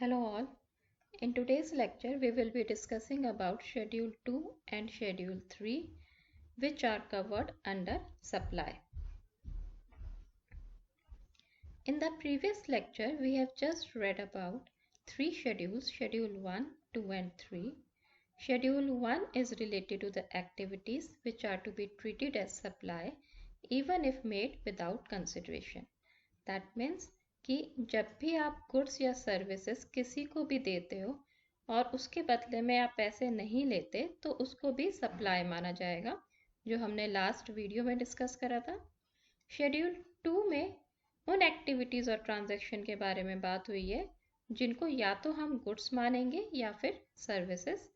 Hello all. In today's lecture, we will be discussing about Schedule 2 and Schedule 3, which are covered under supply. In the previous lecture, we have just read about three schedules, Schedule 1, 2 and 3. Schedule 1 is related to the activities which are to be treated as supply even if made without consideration. That means कि जब भी आप goods या services किसी को भी देते हो और उसके बदले में आप पैसे नहीं लेते तो उसको भी सप्लाई माना जाएगा, जो हमने लास्ट वीडियो में डिस्कस करा था। शेड्यूल 2 में उन एक्टिविटीज़ और ट्रांजैक्शन के बारे में बात हुई है जिनको या तो हम गुड्स मानेंगे या फिर सर्विसेज,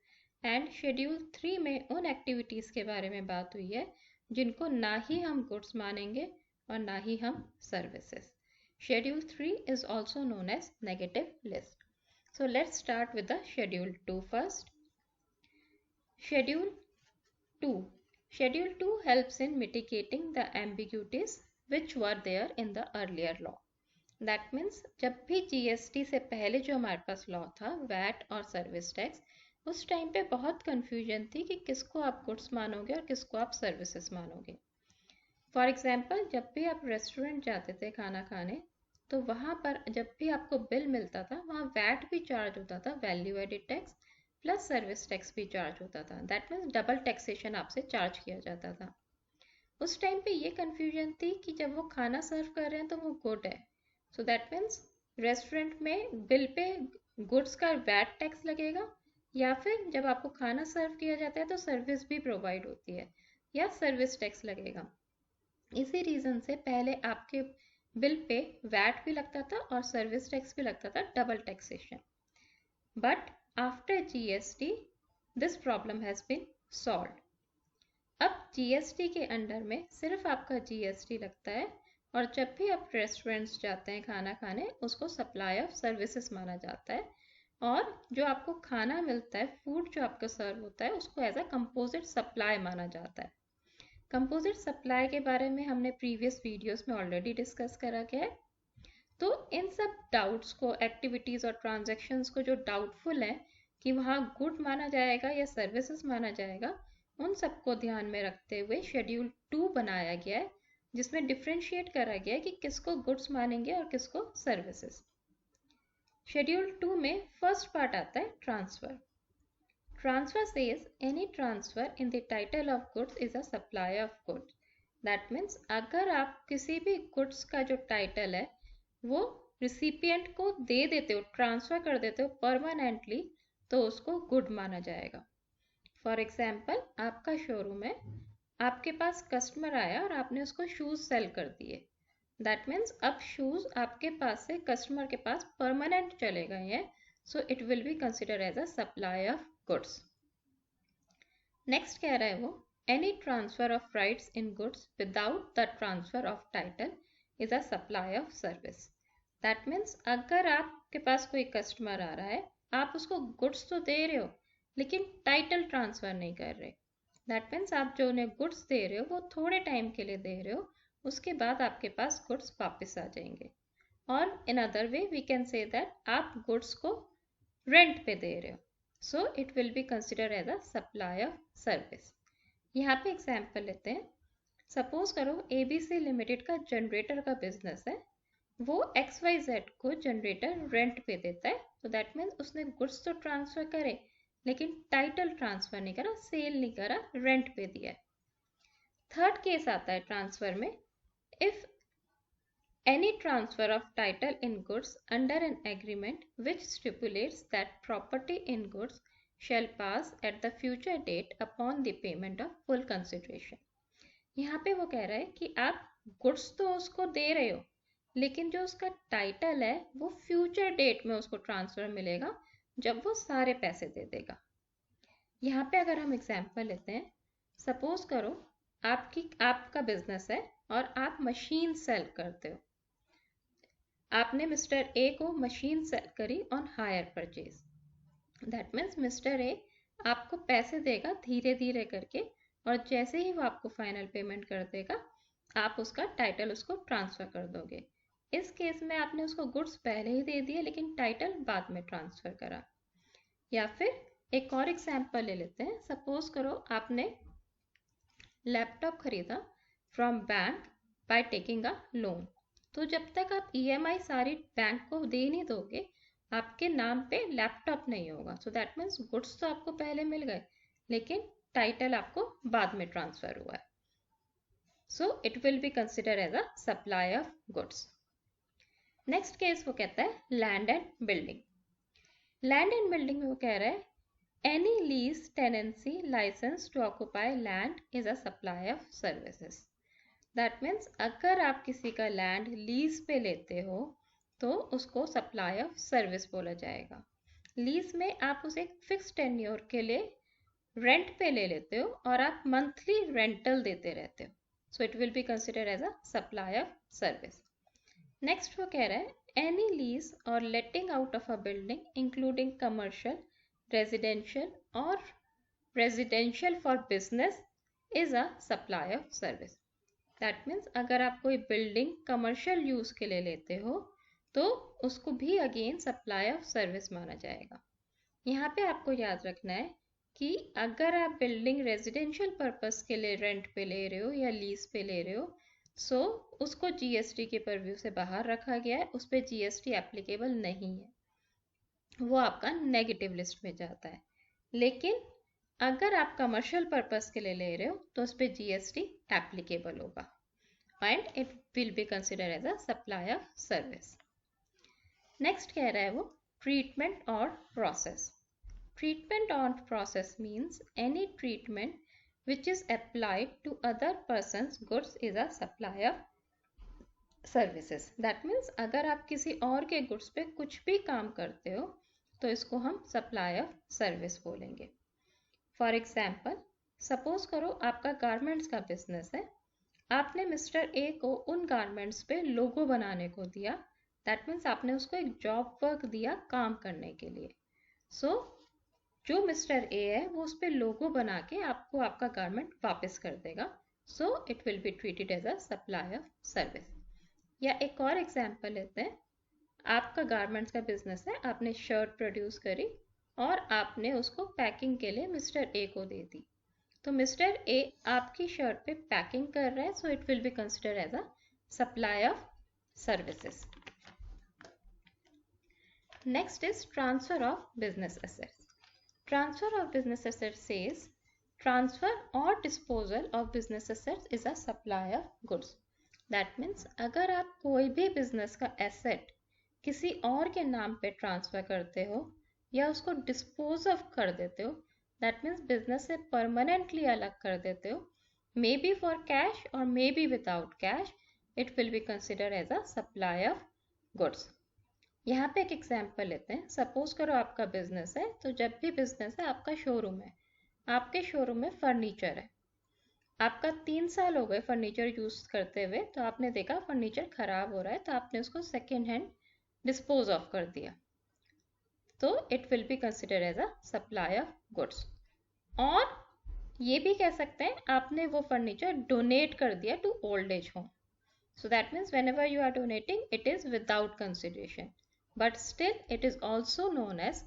एंड शेड्यूल 3 में उन एक्टिविटीज़ के बारे में बात हुई है जिनको ना ही हम गुड्स मानेंगे और ना ही हम services. Schedule 3 is also known as negative list. So let's start with the Schedule 2 first. Schedule 2. Schedule 2 helps in mitigating the ambiguities which were there in the earlier law. That means जब भी GST से पहले जो हमारे पास law था, VAT और service tax, उस time पे बहुत कन्फ्यूजन थी कि किसको आप गुड्स मानोगे और किसको आप सर्विसेज मानोगे। फॉर एग्जाम्पल, जब भी आप रेस्टोरेंट जाते थे खाना खाने तो वहाँ पर जब भी आपको बिल मिलता था वहाँ वैट भी चार्ज होता था, value added tax plus service tax भी चार्ज होता था। दैट मीन्स डबल टैक्सेशन आपसे चार्ज किया जाता था। उस टाइम पे ये कन्फ्यूजन थी कि जब वो खाना सर्व कर रहे हैं तो वो गुड है, सो दैट मीन्स रेस्टोरेंट में बिल पे गुड्स का वैट टैक्स लगेगा, या फिर जब आपको खाना सर्व किया जाता है तो सर्विस भी प्रोवाइड होती है या सर्विस टैक्स लगेगा। इसी रीज़न से पहले आपके बिल पे वैट भी लगता था और सर्विस टैक्स भी लगता था, double taxation. But after GST this problem has been solved. अब जीएसटी के अंडर में सिर्फ आपका जीएसटी लगता है और जब भी आप रेस्टोरेंट्स जाते हैं खाना खाने उसको सप्लाई ऑफ सर्विसेज माना जाता है, और जो आपको खाना मिलता है, फूड जो आपको सर्व होता है, उसको एज अ कंपोजिट सप्लाई माना जाता है। कंपोजिट सप्लाई के बारे में हमने प्रीवियस वीडियोस में ऑलरेडी डिस्कस करा गया है। तो इन सब डाउट्स को, एक्टिविटीज़ और ट्रांजैक्शंस को जो डाउटफुल है कि वहाँ गुड माना जाएगा या सर्विसेज माना जाएगा, उन सबको ध्यान में रखते हुए शेड्यूल 2 बनाया गया है, जिसमें डिफ्रेंशिएट करा गया है कि किसको गुड्स मानेंगे और किसको सर्विसेज। शेड्यूल 2 में फर्स्ट पार्ट आता है transfer. Transfer says any transfer in the title of goods is a supply of goods. That means अगर आप किसी भी गुड्स का जो टाइटल है वो रिसिपिएंट को दे देते हो, ट्रांसफर कर देते हो परमानेंटली, तो उसको गुड माना जाएगा। फॉर एग्जाम्पल, आपका शोरूम है, आपके पास कस्टमर आया और आपने उसको शूज़ सेल कर दिए। दैट मीन्स अब शूज़ आपके पास से कस्टमर के पास परमानेंट चले गए हैं, so it will be consider as a supply of goods. Next कह रहा है वो, any transfer of rights in goods without the transfer of title is a supply of service. That means अगर आपके पास कोई कस्टमर आ रहा है, आप उसको गुड्स तो दे रहे हो लेकिन टाइटल ट्रांसफर नहीं कर रहे। दैट मीन्स आप जो उन्हें गुड्स दे रहे हो वो थोड़े टाइम के लिए दे रहे हो, उसके बाद आपके पास गुड्स वापस आ जाएंगे। और in other way we can say that आप गुड्स को रेंट पे दे रहे हो, so it will be consider as a supply of service. यहाँ पे एग्जाम्पल लेते हैं। सपोज करो ABC लिमिटेड का जनरेटर का बिजनेस है, वो XYZ को जनरेटर रेंट पे देता है, तो दैट मीन्स उसने गुड्स तो ट्रांसफर करे लेकिन टाइटल ट्रांसफर नहीं करा, सेल नहीं करा, रेंट पे दिया है। थर्ड केस आता है ट्रांसफर में, if any transfer of title in goods under an agreement which stipulates that property in goods shall pass at the future date upon the payment of full consideration. यहाँ पे वो कह रहा है कि आप गुड्स तो उसको दे रहे हो लेकिन जो उसका टाइटल है वो फ्यूचर डेट में उसको ट्रांसफर मिलेगा जब वो सारे पैसे दे देगा। यहाँ पे अगर हम एग्जाम्पल लेते हैं, सपोज करो आपका बिजनेस है और आप मशीन सेल करते हो। आपने मिस्टर ए को मशीन सेल करी on hire purchase. That means mister A आपको पैसे देगा धीरे धीरे करके, और जैसे ही वो आपको फाइनल पेमेंट कर देगा आप उसका टाइटल उसको ट्रांसफ़र कर दोगे। इस केस में आपने उसको गुड्स पहले ही दे दिए लेकिन टाइटल बाद में ट्रांसफर करा। या फिर एक और एग्जांपल ले लेते हैं। सपोज करो आपने लैपटॉप खरीदा from bank by taking a loan. तो जब तक आप ईएमआई सारी बैंक को दे नहीं दोगे आपके नाम पे लैपटॉप नहीं होगा। सो दैट मीन्स गुड्स तो आपको पहले मिल गए लेकिन टाइटल आपको बाद में ट्रांसफर हुआ है। So it will be consider as a supply of goods. Next case वो कहता है land and building. Land and building में वो कह रहा है any lease tenancy license to occupy land is a supply of services. That means अगर आप किसी का लैंड लीज पे लेते हो तो उसको सप्लाई ऑफ सर्विस बोला जाएगा। लीज में आप उसे फिक्स टेन्योर के लिए रेंट पे ले लेते हो और आप मंथली रेंटल देते रहते हो। So it will be considered as a supply of service. Next वो कह रहा है any lease or letting out of a building including commercial residential or residential for business is a supply of service. That means अगर आप कोई building commercial use के लिए लेते हो तो उसको भी अगेन सप्लाई ऑफ सर्विस माना जाएगा। यहाँ पे आपको याद रखना है कि अगर आप बिल्डिंग रेजिडेंशियल पर्पस के लिए रेंट पे ले रहे हो या लीज पे ले रहे हो सो उसको जीएसटी के परव्यू से बाहर रखा गया है, उस पर जीएसटी एप्लीकेबल नहीं है, वो आपका नेगेटिव लिस्ट में जाता है। लेकिन अगर आप कमर्शियल पर्पस के लिए ले रहे हो तो उस पर जीएसटी एप्लीकेबल होगा and it will be consider as a supply of service. Next कह रहा है वो treatment or process. Treatment or process means any treatment which is applied to other person's goods is a supply of services. That means अगर आप किसी और के goods पे कुछ भी काम करते हो तो इसको हम सप्लाई ऑफ सर्विस बोलेंगे। फॉर एग्जाम्पल सपोज करो आपका गारमेंट्स का बिजनेस है, आपने मिस्टर ए को उन गारमेंट्स पे लोगो बनाने को दिया। दैट मीन्स आपने उसको एक जॉब वर्क दिया काम करने के लिए। सो जो मिस्टर ए है वो उस पर लोगो बना के आपको आपका गारमेंट वापस कर देगा। So it will be treated as a supply of service. या एक और एग्जाम्पल लेते हैं। आपका गारमेंट्स का बिजनेस है, आपने शर्ट प्रोड्यूस करी और आपने उसको पैकिंग के लिए मिस्टर ए को दे दी। तो मिस्टर ए आपकी शर्ट पे पैकिंग कर रहा है, so it will be considered as a supply of services. Next is transfer of business assets. Transfer of business assets says transfer और disposal of business assets is a supply of goods. That means अगर आप कोई भी business का asset किसी और के नाम पे ट्रांसफर करते हो या उसको डिस्पोज ऑफ कर देते हो, दैट मीन्स बिजनेस से परमानेंटली अलग कर देते हो, may be for cash or may be without cash, it will be considered as a supply of goods. यहाँ पे एक एग्जाम्पल लेते हैं। सपोज करो आपका बिजनेस है, तो जब भी बिजनेस है आपका शोरूम है, आपके शोरूम में फर्नीचर है, आपका 3 साल हो गए फर्नीचर यूज करते हुए, तो आपने देखा फर्नीचर खराब हो रहा है तो आपने उसको सेकेंड हैंड डिस्पोज ऑफ कर दिया, तो it will be consider as a supply of goods. और ये भी कह सकते हैं आपने वो फर्नीचर डोनेट कर दिया to old age home. So that means whenever you are donating it is without consideration, but still it is also known as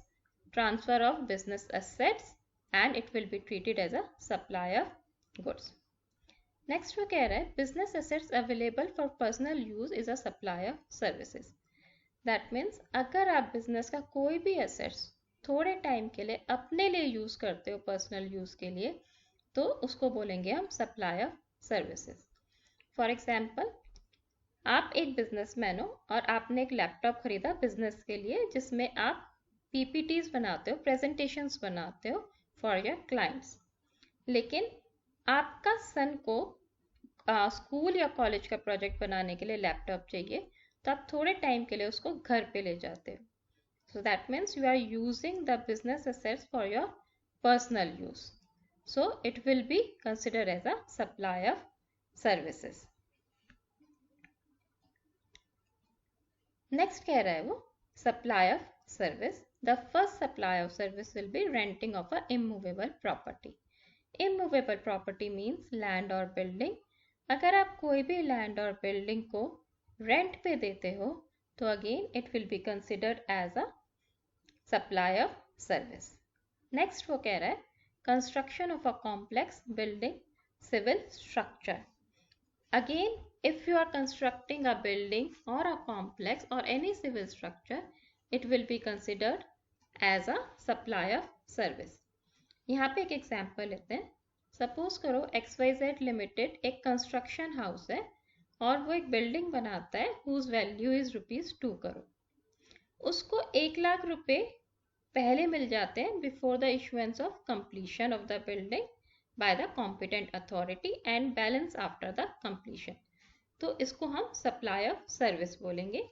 transfer of business assets and it will be treated as a supply of goods. Next वो कह रहा है business assets available for personal use is a supply of services. That means अगर आप business का कोई भी assets थोड़े टाइम के लिए अपने लिए यूज करते हो पर्सनल यूज के लिए, तो उसको बोलेंगे हम supply of services. For example आप एक बिजनेसमैन हो और आपने एक लैपटॉप खरीदा बिजनेस के लिए जिसमें आप पीपीटीज बनाते हो, प्रेजेंटेशंस बनाते हो फॉर योर क्लाइंट्स। लेकिन आपका सन को स्कूल या कॉलेज का प्रोजेक्ट बनाने के लिए लैपटॉप चाहिए, तो आप थोड़े टाइम के लिए उसको घर पे ले जाते हो। So that means you are using the business assets for your personal use, so it will be considered as a supply of services. Next कह रहा है वो supply of service. The first supply of service will be renting of a immovable property. Immovable property means land और building. अगर आप कोई भी land और बिल्डिंग को रेंट पे देते हो तो again it will be considered as a supply of service. Next वो कह रहा है construction of a complex building civil structure. Again, if you are constructing a building or a complex or any civil structure, it will be considered as a supply of service. यहाँ पे एक example लेते हैं। Suppose करो XYZ limited एक construction house है और वो एक बिल्डिंग बनाता है whose value is ₹2 करोड़। उसको 1 लाख रुपए पहले मिल जाते हैं before the issuance of completion of the building by the competent authority and balance after the completion। तो इसको हम supply of service बोलेंगे।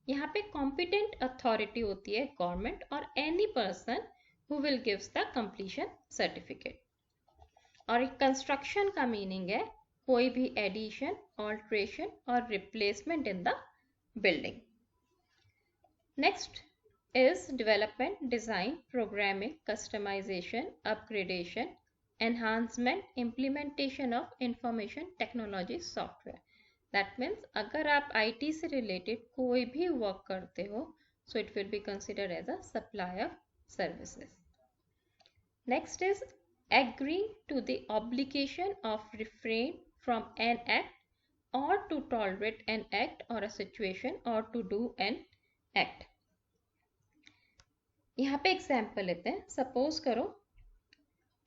यहाँ पे competent authority होती है गवर्नमेंट और any person who will gives the completion certificate। और कंस्ट्रक्शन का मीनिंग है कोई भी एडिशन, ऑल्ट्रेशन और replacement in the building. Next is development, design, programming, customization, upgradation, enhancement, implementation of information technology software। That means अगर आप IT से related कोई भी work करते हो so it will be considered as a supply of services। Next is agreeing to the obligation of refrain from an act or to tolerate an act or a situation or to do an act। यहाँ पे example लेते हैं। Suppose करो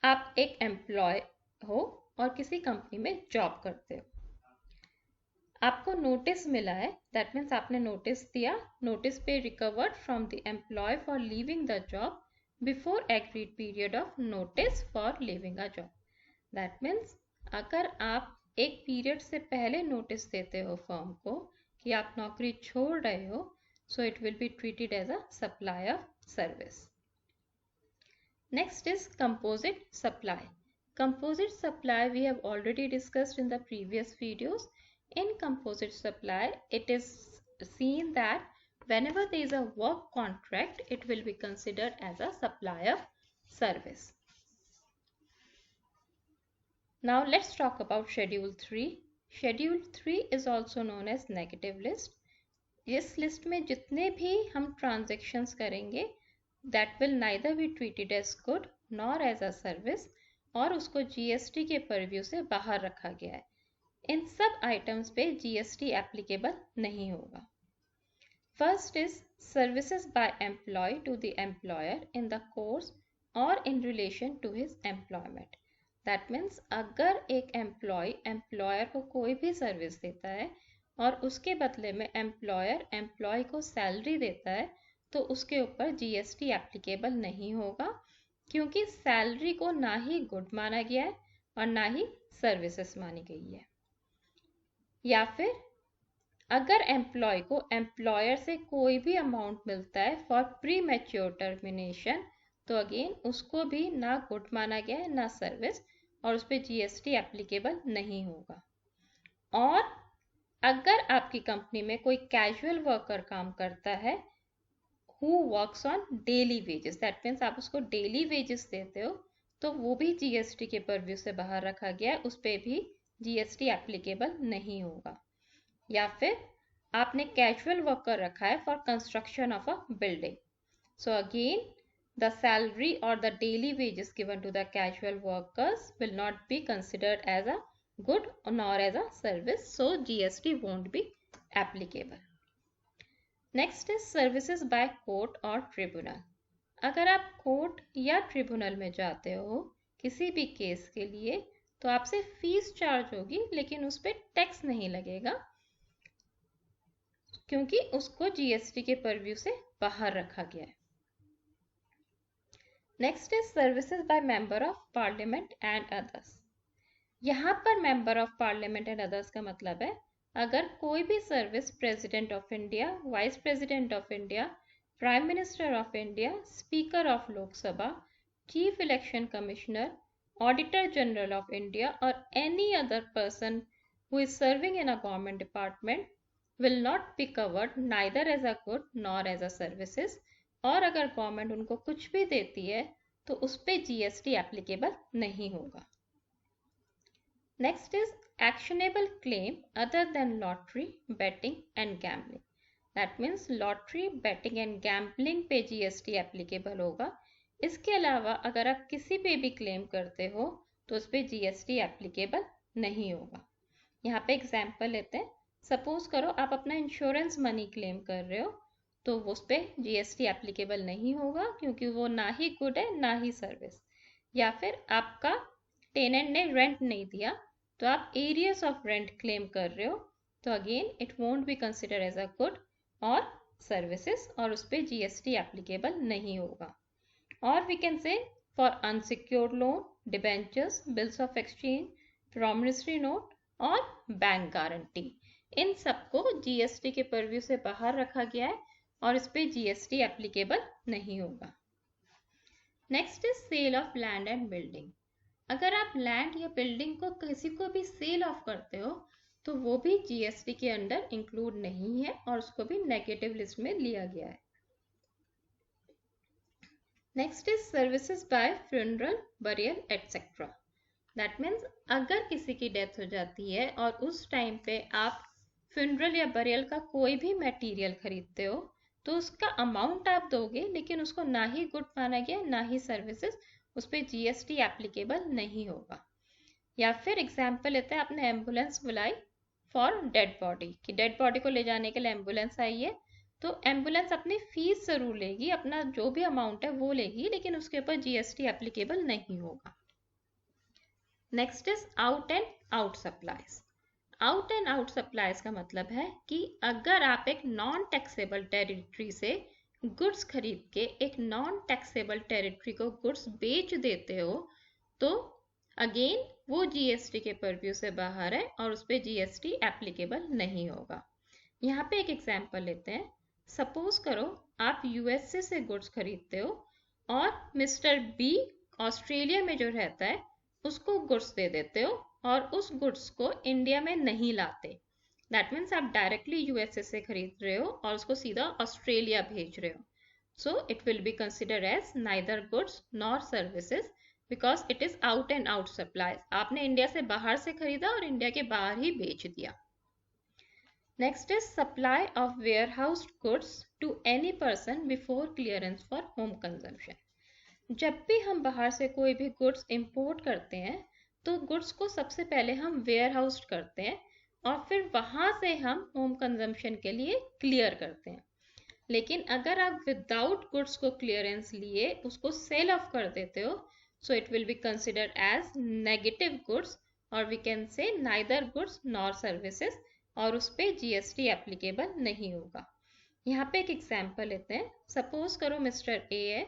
आप एक employ हो और किसी कंपनी में जॉब करते हो। आपको नोटिस मिला है, दैट मीन्स आपने नोटिस दिया, notice pay recovered from the employee for leaving the job before agreed period of notice for leaving a job. That means अगर आप एक पीरियड से पहले नोटिस देते हो फर्म को कि आप नौकरी छोड़ रहे हो, so it will be treated as a supply of service। Next is composite supply। Composite supply we have already discussed in the previous videos। In composite supply, it is seen that whenever there is a work contract, it will be considered as a supply of service। Now let's talk about Schedule 3। Schedule 3 is also known as negative list। इस list में जितने भी हम transactions करेंगे that will neither be treated as good nor as a service और उसको GST के purview से बाहर रखा गया है। इन सब आइटम्स पे जीएसटी एप्लीकेबल नहीं होगा। First is services by employ to the employer in the course और in relation to his employment. That means अगर एक एम्प्लॉयर को कोई भी सर्विस देता है और उसके बदले में एम्प्लॉय को सैलरी देता है तो उसके ऊपर जीएसटी एप्लीकेबल नहीं होगा, क्योंकि सैलरी को ना ही गुड माना गया है और ना ही सर्विसेज मानी गई है। या फिर अगर एम्प्लॉय को एम्प्लॉयर से कोई भी अमाउंट मिलता है फॉर प्री मैच्योर टर्मिनेशन तो अगेन उसको भी ना गुड माना गया है ना सर्विस और उस पर जीएसटी एप्लीकेबल नहीं होगा। और अगर आपकी कंपनी में कोई कैजुअल वर्कर काम करता है who works on daily wages, that means आप उसको डेली वेजेस देते हो तो वो भी जीएसटी के परव्यू से बाहर रखा गया है, उस पर भी जीएसटी एप्लीकेबल नहीं होगा। या फिर आपने कैजुअल वर्कर रखा है for construction of a building, so again the salary और the daily wages given to the casual workers will not be considered as a good nor as a service, so GST won't be applicable। Next is services by court or tribunal। अगर आप court या tribunal में जाते हो किसी भी case के लिए तो आपसे फीस चार्ज होगी लेकिन उस पर टैक्स नहीं लगेगा, क्योंकि उसको जीएसटी के परव्यू से बाहर रखा गया है। Next is services by member of parliament and others. यहाँ पर member of parliament and others का मतलब है अगर कोई भी service president of India, vice president of India, prime minister of India, speaker of Lok Sabha, chief election commissioner, auditor general of India और any other person who is serving in a government department will not be covered neither as a good nor as a services. और अगर government उनको कुछ भी देती है तो उस पर जीएसटी एप्लीकेबल नहीं होगा। Next is actionable claim other than lottery, betting and gambling. That means lottery, betting and gambling पे GST एप्लीकेबल होगा. इसके अलावा अगर आप किसी पे भी क्लेम करते हो तो उस पर GST एप्लीकेबल नहीं होगा. यहाँ पे एग्जाम्पल लेते हैं. सपोज करो आप अपना इंश्योरेंस मनी क्लेम कर रहे हो तो उस पर GST एप्लीकेबल नहीं होगा क्योंकि वो ना ही गुड है ना ही सर्विस. या फिर आपका टेनेंट ने रेंट नहीं दिया तो आप एरियर्स ऑफ रेंट क्लेम कर रहे हो तो again it won't be consider as a good or services और उस पर GST एप्लीकेबल नहीं होगा. और we can say for unsecured loan, debentures, bills of exchange, promissory note और बैंक गारंटी, इन सबको GST के परव्यू से बाहर रखा गया है और इस पर GST एप्लीकेबल नहीं होगा. Next is sale of land and building. अगर आप लैंड या बिल्डिंग को किसी को भी सेल ऑफ करते हो तो वो भी GST के अंडर इंक्लूड नहीं है और उसको भी नेगेटिव लिस्ट में लिया गया है. Next is services bye funeral, burial etcetera. That means अगर किसी की डेथ हो जाती है और उस टाइम पे आप फ्यूनरल या बरियल का कोई भी मटेरियल खरीदते हो तो उसका अमाउंट आप दोगे लेकिन उसको ना ही गुड माना गया ना ही सर्विसेज, उस पर GST एप्लीकेबल नहीं होगा. या फिर एग्जाम्पल लेते हैं, आपने एम्बुलेंस बुलाई फॉर डेड बॉडी कि डेड बॉडी को ले जाने के लिए एम्बुलेंस आई है तो एम्बुलेंस अपनी फीस जरूर लेगी, अपना जो भी अमाउंट है वो लेगी लेकिन उसके ऊपर GST एप्लीकेबल नहीं होगा. Next is out and out supplies. Out and out supplies का मतलब है कि अगर आप एक नॉन टैक्सेबल टेरिटरी से गुड्स खरीद के एक नॉन टैक्सेबल टेरिटरी को गुड्स बेच देते हो तो अगेन वो GST के परव्यू से बाहर है और उस पर GST एप्लीकेबल नहीं होगा. यहाँ पे एक एग्जांपल लेते हैं. सपोज करो आप USA से गुड्स खरीदते हो और मिस्टर बी ऑस्ट्रेलिया में जो रहता है उसको गुड्स दे देते हो और उस गुड्स को इंडिया में नहीं लाते. दैट मीन्स आप डायरेक्टली USA से खरीद रहे हो और उसको सीधा ऑस्ट्रेलिया भेज रहे हो. So it will be consider as neither goods nor services because it is out and out supply. आपने इंडिया से बाहर से खरीदा और इंडिया के बाहर ही बेच दिया. Next is supply of warehoused goods to any person before clearance for home consumption. जब भी हम बाहर से कोई भी गुड्स इंपोर्ट करते हैं तो गुड्स को सबसे पहले हम वेयरहाउस्ड करते हैं और फिर वहां से हम होम कंजम्पशन के लिए क्लियर करते हैं. लेकिन अगर आप विदाउट गुड्स को क्लियरेंस लिए उसको सेल ऑफ कर देते हो so it will be considered as negative goods or we can say neither goods nor services और उस पर GST एप्लीकेबल नहीं होगा. यहाँ पे एक एग्जांपल लेते हैं. सपोज करो मिस्टर ए है,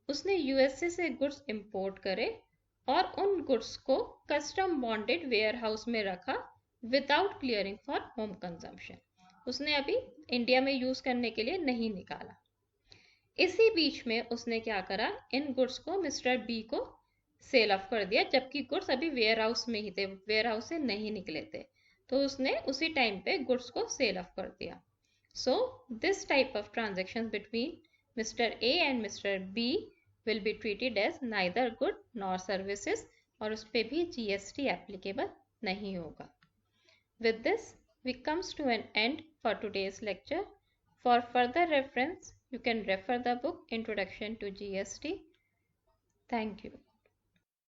उसने USA से गुड्स इंपोर्ट करे और उन गुड्स को कस्टम बॉन्डेड वेयर हाउस में रखा without clearing for home consumption. उसने अभी इंडिया में यूज करने के लिए नहीं निकाला. इसी बीच में उसने क्या करा, इन गुड्स को मिस्टर बी को सेल ऑफ कर दिया जबकि गुड्स अभी वेयर हाउस में ही थे, वेयर हाउस से नहीं निकले थे तो उसने उसी टाइम पे गुड्स को सेल ऑफ कर दिया. So this type of transaction between mister A and mister B will be treated as neither good nor services और उस पर भी GST एप्लीकेबल नहीं होगा. With this we comes to an end for today's lecture. For further reference you can refer the book Introduction to GST. Thank you.